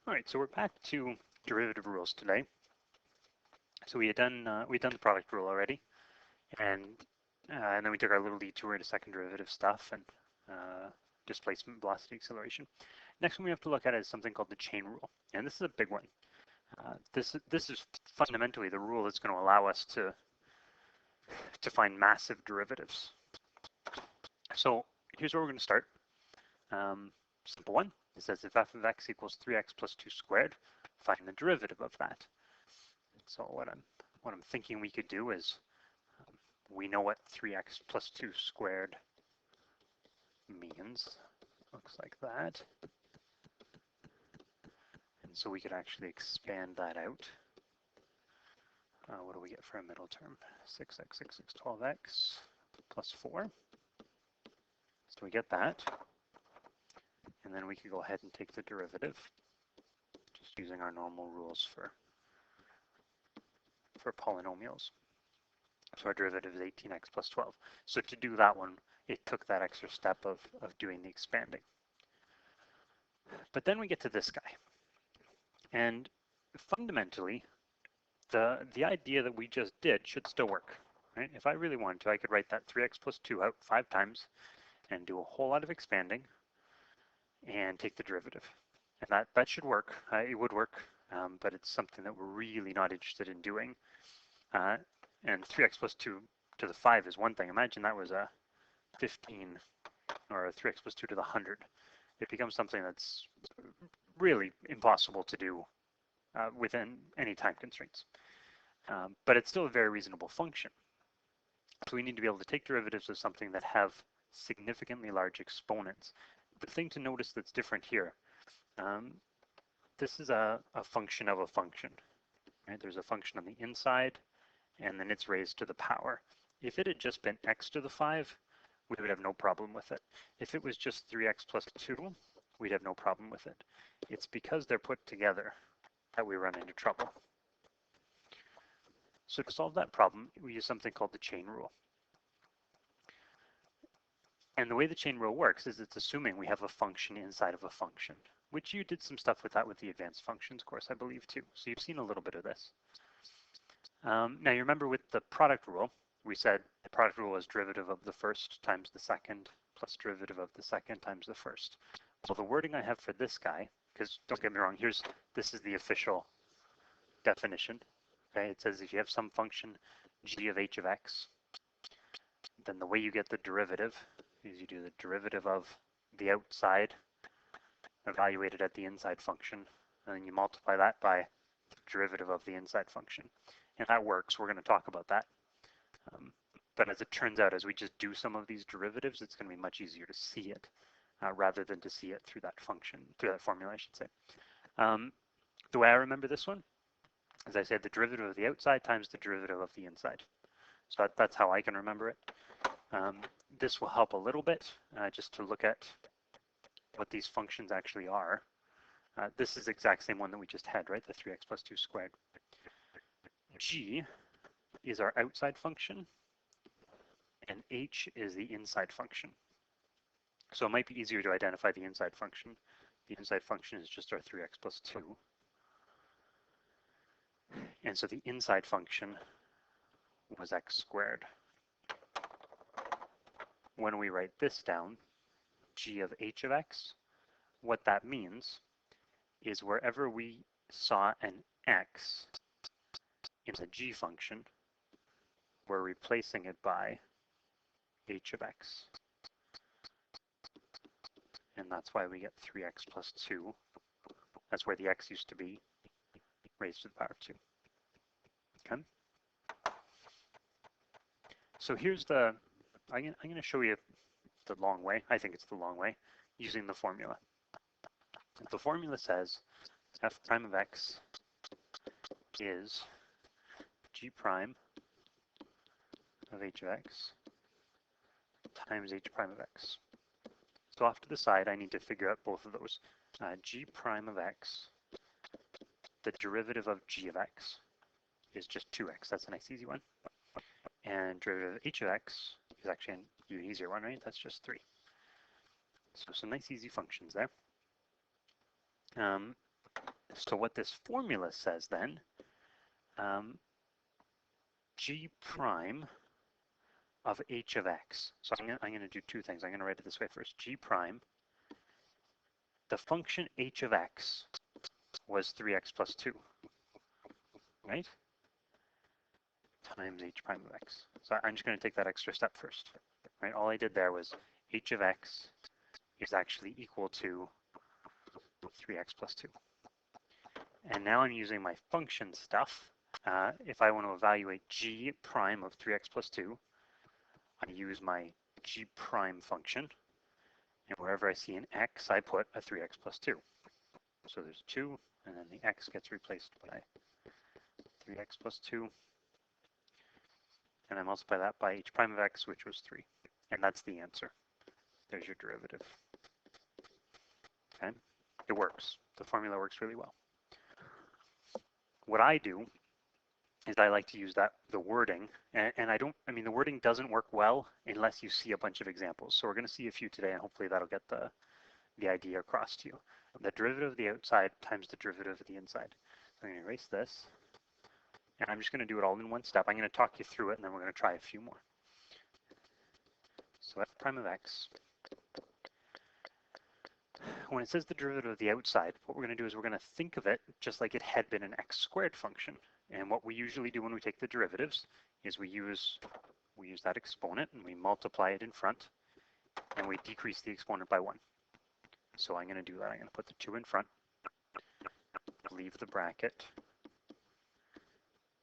All right, so we're back to derivative rules today. So we had done the product rule already, and then we took our little detour to second derivative stuff and displacement, velocity, acceleration. Next one we have to look at is something called the chain rule, and this is a big one. This is fundamentally the rule that's going to allow us to find massive derivatives. So here's where we're going to start. Simple one. It says if f of x equals 3x plus 2 squared, find the derivative of that. So what I'm thinking we could do is we know what 3x plus 2 squared means. Looks like that. And so we could actually expand that out. What do we get for a middle term? 6x, 12x plus 4. So we get that. And then we could go ahead and take the derivative, just using our normal rules for polynomials. So our derivative is 18x plus 12. So to do that one, it took that extra step of doing the expanding. But then we get to this guy. And fundamentally, the idea that we just did should still work. Right? If I really wanted to, I could write that 3x plus 2 out 5 times and do a whole lot of expanding and take the derivative. And that should work. It would work, but it's something that we're really not interested in doing. And 3x plus 2 to the 5 is one thing. Imagine that was a 15 or a 3x plus 2 to the 100. It becomes something that's really impossible to do within any time constraints. But it's still a very reasonable function. So we need to be able to take derivatives of something that have significantly large exponents. The thing to notice that's different here, this is a function of a function. Right? There's a function on the inside, and then it's raised to the power. If it had just been x to the 5, we would have no problem with it. If it was just 3x plus 2, we'd have no problem with it. It's because they're put together that we run into trouble. So to solve that problem, we use something called the chain rule. And the way the chain rule works is it's assuming we have a function inside of a function, which you did some stuff with that with the advanced functions course, I believe, too. So you've seen a little bit of this. Now you remember with the product rule, we said the product rule is derivative of the first times the second plus derivative of the second times the first. So the wording I have for this guy, because don't get me wrong, this is the official definition. Okay, it says if you have some function g of h of x, then the way you get the derivative is you do the derivative of the outside evaluated at the inside function, and then you multiply that by the derivative of the inside function. And that works. We're going to talk about that. But as it turns out, as we just do some of these derivatives, it's going to be much easier to see it rather than to see it through that function, through that formula, I should say. The way I remember this one, as I said, the derivative of the outside times the derivative of the inside. So that's how I can remember it. This will help a little bit just to look at what these functions actually are. This is the exact same one that we just had, right? The 3x plus 2 squared. G is our outside function, and h is the inside function. So it might be easier to identify the inside function. The inside function is just our 3x plus 2. And so the inside function was x squared. When we write this down, g of h of x, what that means is wherever we saw an x in the g function, we're replacing it by h of x. And that's why we get 3x plus 2. That's where the x used to be, raised to the power of 2. Okay? So here's I'm going to show you the long way. I think it's the long way, using the formula. The formula says f prime of x is g prime of h of x times h prime of x. So off to the side, I need to figure out both of those. G prime of x, the derivative of g of x is just 2x. That's a nice easy one. And derivative of h of x is actually an easier one, right? That's just 3. So some nice easy functions there. So what this formula says then, g prime of h of x. So I'm going to do two things. I'm going to write it this way first. G prime, the function h of x was 3x plus 2, right? Times h prime of x. So I'm just going to take that extra step first, right? All I did there was h of x is actually equal to 3x plus 2. And now I'm using my function stuff. If I want to evaluate g prime of 3x plus 2, I use my g prime function, and wherever I see an x, I put a 3x plus 2. So there's 2, and then the x gets replaced by 3x plus 2, and I multiply that by h prime of x, which was 3. And that's the answer. There's your derivative. Okay? It works. The formula works really well. What I do is I like to use the wording, and the wording doesn't work well unless you see a bunch of examples. So we're going to see a few today, and hopefully that'll get the idea across to you. The derivative of the outside times the derivative of the inside. So I'm going to erase this, and I'm just going to do it all in one step. I'm going to talk you through it, and then we're going to try a few more. So f prime of x. When it says the derivative of the outside, what we're going to do is we're going to think of it just like it had been an x squared function. And what we usually do when we take the derivatives is we use that exponent and we multiply it in front, and we decrease the exponent by 1. So I'm going to do that. I'm going to put the 2 in front, leave the bracket,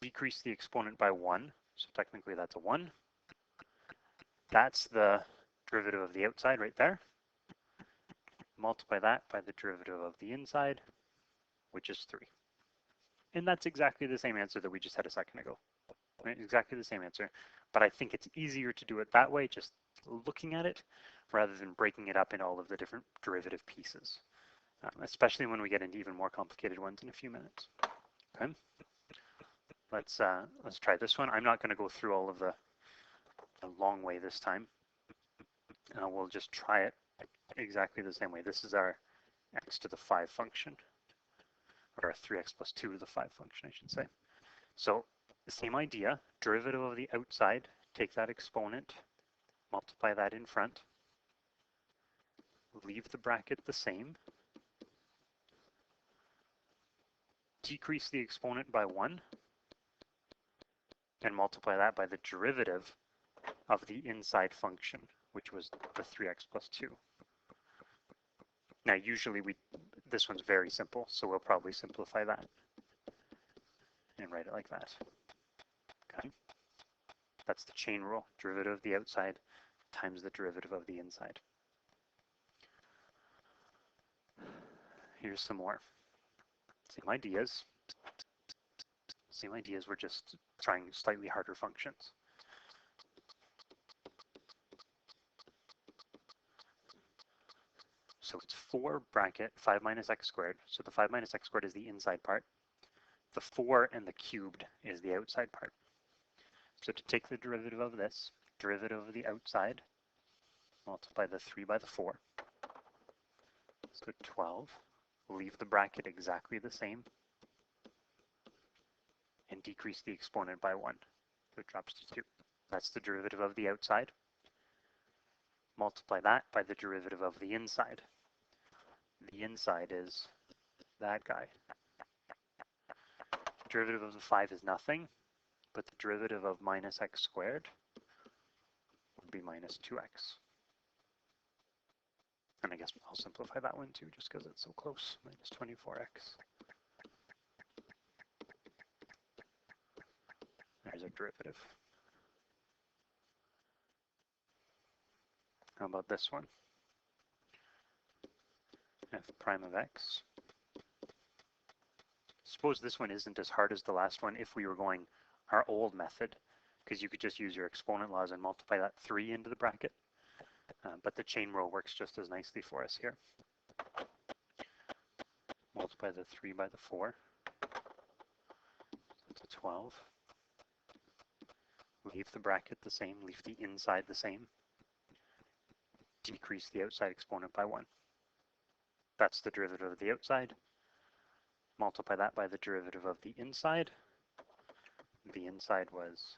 decrease the exponent by 1. So technically that's a 1. That's the derivative of the outside right there. Multiply that by the derivative of the inside, which is 3. And that's exactly the same answer that we just had a second ago. Right? Exactly the same answer. But I think it's easier to do it that way, just looking at it, rather than breaking it up in all of the different derivative pieces, especially when we get into even more complicated ones in a few minutes. Okay. Let's try this one. I'm not going to go through all of the long way this time. We'll just try it exactly the same way. This is our x to the 5 function, or a 3x plus 2 to the 5 function, I should say. So the same idea, derivative of the outside, take that exponent, multiply that in front, leave the bracket the same, decrease the exponent by 1, and multiply that by the derivative of the inside function, which was the 3x plus 2. Now usually this one's very simple, so we'll probably simplify that and write it like that. Okay. That's the chain rule, derivative of the outside times the derivative of the inside. Here's some more. Same ideas. We're just trying slightly harder functions. So it's 4 bracket 5 minus x squared. So the 5 minus x squared is the inside part. The 4 and the cubed is the outside part. So to take the derivative of this, derivative of the outside, multiply the 3 by the 4. So 12. Leave the bracket exactly the same, and decrease the exponent by 1. So it drops to 2. That's the derivative of the outside. Multiply that by the derivative of the inside. The inside is that guy. Derivative of the 5 is nothing, but the derivative of minus x squared would be minus 2x. And I guess I'll simplify that one too, just because it's so close. Minus 24x. There's our derivative. How about this one? F prime of x. Suppose this one isn't as hard as the last one if we were going our old method, because you could just use your exponent laws and multiply that 3 into the bracket. But the chain rule works just as nicely for us here. Multiply the 3 by the 4. That's a 12. Leave the bracket the same, leave the inside the same. Decrease the outside exponent by 1. That's the derivative of the outside. multiply that by the derivative of the inside. The inside was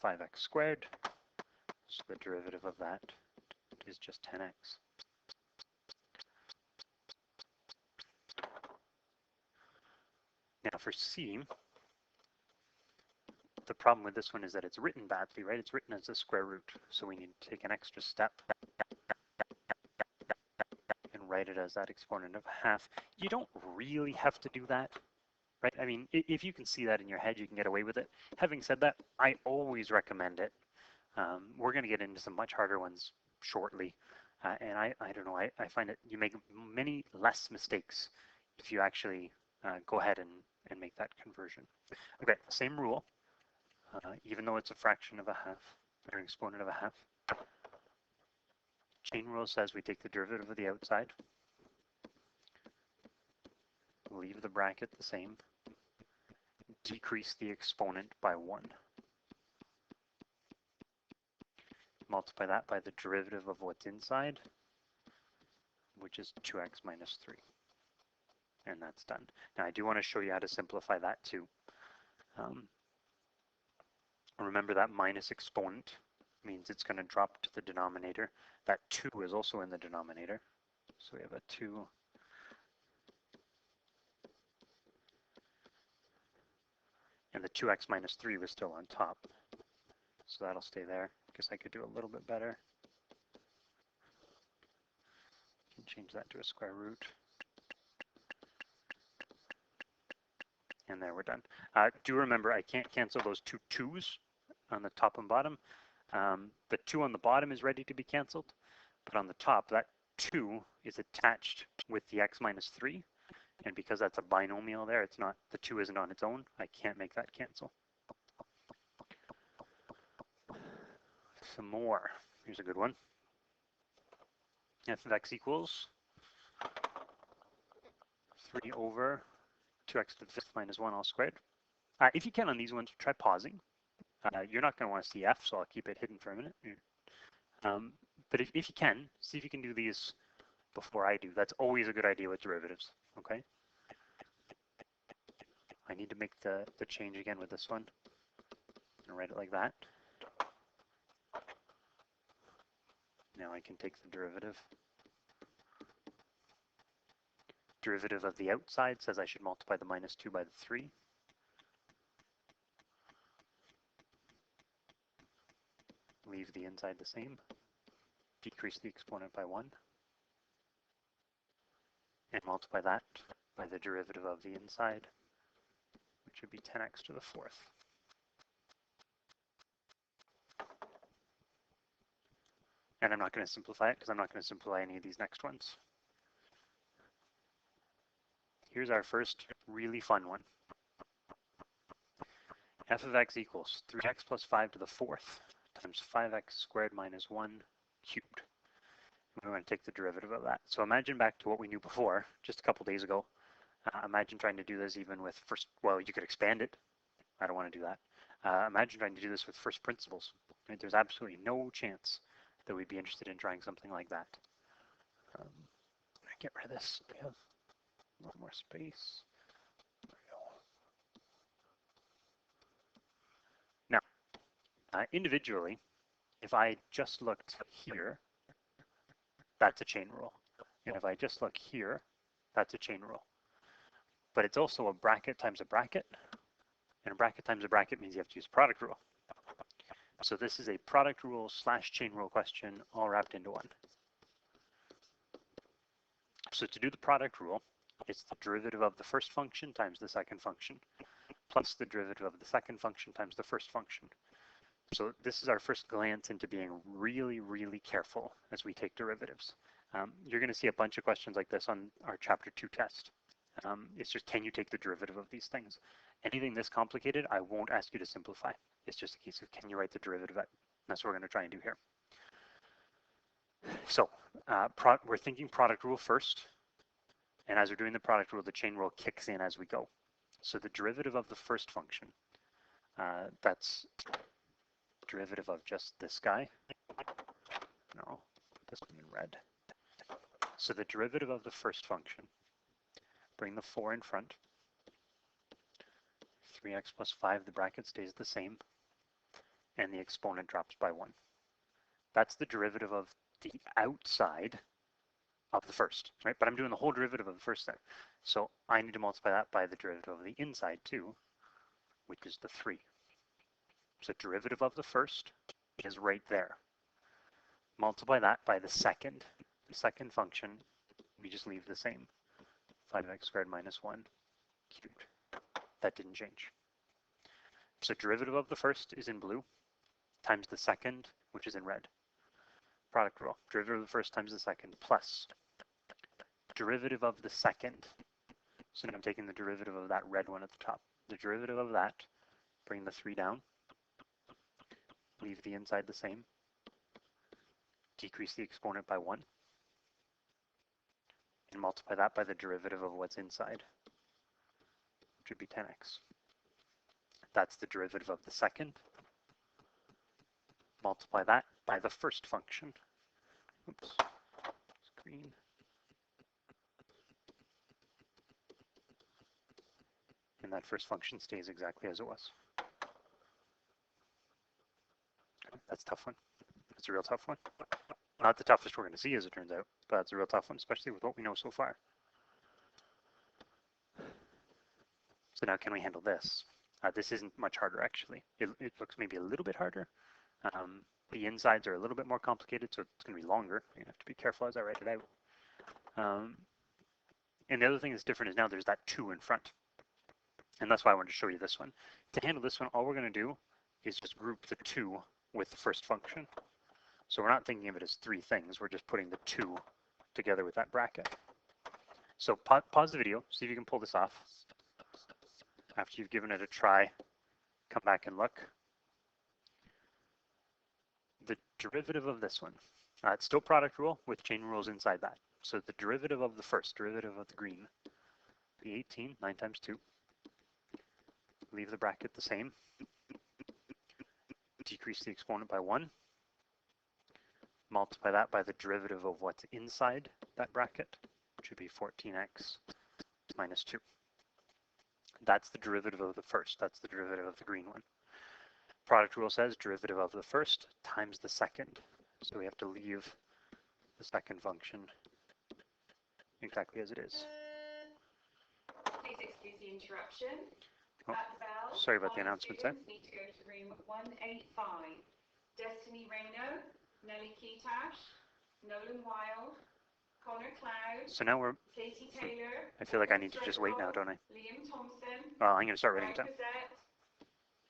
5x squared, so the derivative of that is just 10x. Now for C, the problem with this one is that it's written badly, right? It's written as a square root, so we need to take an extra step and write it as that exponent of half. You don't really have to do that, right? I mean, if you can see that in your head, you can get away with it. Having said that, I always recommend it. We're going to get into some much harder ones shortly, and I don't know, I find that you make many less mistakes if you actually go ahead and make that conversion. Okay, same rule. Even though it's a fraction of a half, or an exponent of a half. Chain rule says we take the derivative of the outside, leave the bracket the same, decrease the exponent by 1. Multiply that by the derivative of what's inside, which is 2x minus 3. And that's done. Now I do want to show you how to simplify that too. Remember that minus exponent means it's going to drop to the denominator. That 2 is also in the denominator. So we have a 2. And the 2x minus 3 was still on top. So that'll stay there. I guess I could do a little bit better. Can change that to a square root. And there we're done. Do remember, I can't cancel those two 2's on the top and bottom. The 2 on the bottom is ready to be canceled, but on the top, that 2 is attached with the x minus 3, and because that's a binomial there, it's not, the 2 isn't on its own, I can't make that cancel. Some more. Here's a good one. F of x equals 3 over 2x to the 5th minus 1 all squared. If you can on these ones, try pausing. You're not going to want to see f, so I'll keep it hidden for a minute. But if you can, see if you can do these before I do. That's always a good idea with derivatives, okay? I need to make the change again with this one. I'm going to write it like that. Now I can take the derivative. Derivative of the outside says I should multiply the minus 2 by the 3. Leave the inside the same. Decrease the exponent by 1. And multiply that by the derivative of the inside, which would be 10x to the 4th. And I'm not going to simplify it because I'm not going to simplify any of these next ones. Here's our first really fun one. F of x equals 3x plus 5 to the 4th times 5x squared minus 1 cubed. We want to take the derivative of that. So imagine back to what we knew before, just a couple days ago. Imagine trying to do this even with first, well, you could expand it. I don't want to do that. Imagine trying to do this with first principles. Right? There's absolutely no chance that we'd be interested in trying something like that. Get rid of this. We have a little more space. There we go. Now, individually, if I just looked here, that's a chain rule. And if I just look here, that's a chain rule. But it's also a bracket times a bracket. And a bracket times a bracket means you have to use product rule. So this is a product rule / chain rule question all wrapped into one. So to do the product rule, it's the derivative of the first function times the second function, plus the derivative of the second function times the first function. So this is our first glance into being really, really careful as we take derivatives. You're going to see a bunch of questions like this on our Chapter 2 test. It's just, can you take the derivative of these things? Anything this complicated, I won't ask you to simplify. It's just a case of, can you write the derivative of it? That's what we're going to try and do here. So we're thinking product rule first. And as we're doing the product rule, the chain rule kicks in as we go. So the derivative of the first function, that's derivative of just this guy. No, put this one in red. So the derivative of the first function, bring the 4 in front, 3x plus 5, the bracket stays the same, and the exponent drops by 1. That's the derivative of the outside of the first, right? But I'm doing the whole derivative of the first there. So I need to multiply that by the derivative of the inside too, which is the 3. So derivative of the first is right there. Multiply that by the second function, we just leave the same. 5x squared minus 1 cubed. That didn't change. So derivative of the first is in blue, times the second, which is in red. Product rule. Derivative of the first times the second plus derivative of the second. So now I'm taking the derivative of that red one at the top. The derivative of that, bring the 3 down, leave the inside the same, decrease the exponent by 1, and multiply that by the derivative of what's inside, which would be 10x. That's the derivative of the second. Multiply that by the first function. Oops, screen. And that first function stays exactly as it was. That's a tough one. That's a real tough one. Not the toughest we're going to see, as it turns out, but that's a real tough one, especially with what we know so far. So now can we handle this? This isn't much harder, actually. It looks maybe a little bit harder. The insides are a little bit more complicated, so it's going to be longer. You're going to have to be careful as I write it out. And the other thing that's different is now there's that 2 in front. And that's why I wanted to show you this one. To handle this one, all we're going to do is just group the 2 with the first function. So we're not thinking of it as 3 things. We're just putting the 2 together with that bracket. So pause the video, see if you can pull this off. After you've given it a try, come back and look. The derivative of this one, it's still product rule with chain rules inside that. So the derivative of the first, derivative of the green, the 18, 9 times 2. Leave the bracket the same. Decrease the exponent by 1. Multiply that by the derivative of what's inside that bracket, which would be 14x minus 2. That's the derivative of the first. That's the derivative of the green one. Product rule says derivative of the first times the second. So we have to leave the second function exactly as it is. Please excuse the interruption. Oh, At the bell, sorry about the announcements there. Need to go to room 185. Destiny Reno, Nellie Keitash, Nolan Wild, Connor Cloud, So now we're, Katie Taylor, I feel like I need to just wait now, don't I? Liam Thompson, Well, I'm going to start writing it down. Gazette,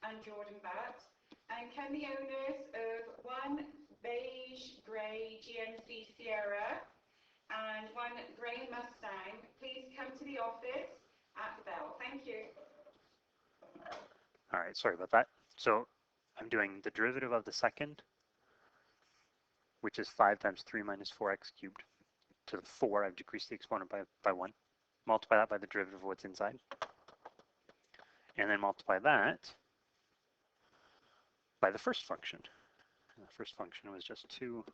and Jordan Butt. And can the owners of 1 beige grey GMC Sierra and 1 grey Mustang please come to the office at the bell? Thank you. All right, sorry about that. So I'm doing the derivative of the second, which is 5 times 3 minus 4x cubed. To the 4, I've decreased the exponent by 1. Multiply that by the derivative of what's inside. And then multiply that by the first function. And the first function was just 2,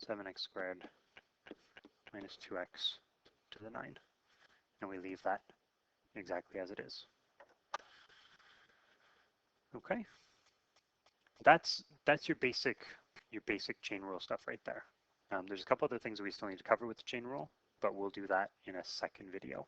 7x squared minus 2x to the 9. And we leave that exactly as it is. Okay, that's your basic chain rule stuff right there. There's a couple other things that we still need to cover with the chain rule, but we'll do that in a second video.